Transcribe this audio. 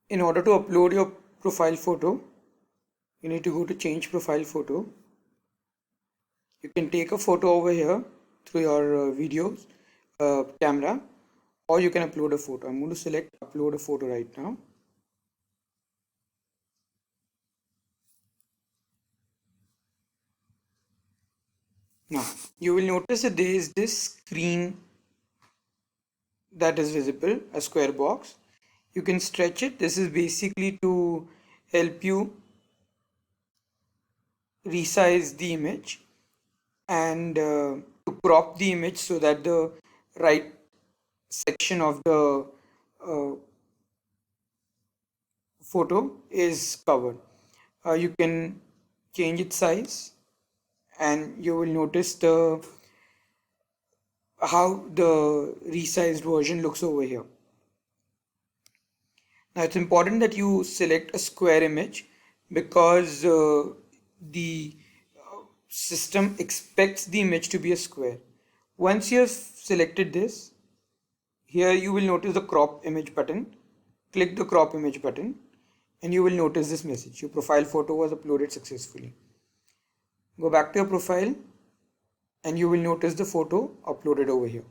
In order to upload your profile photo, you need to go to change profile photo. You can take a photo over here through your videos camera, or you can upload a photo. I'm going to select upload a photo right now. Now you will notice that there is this screen that is visible, a square box. You can stretch it. This is basically to help you resize the image and to crop the image so that the right section of the uh, photo is covered. You can change its size and you will notice the how the resized version looks over here. Now it's important that you select a square image because the system expects the image to be a square. Once you have selected this, here you will notice the crop image button. Click the crop image button and you will notice this message. Your profile photo was uploaded successfully. Go back to your profile and you will notice the photo uploaded over here.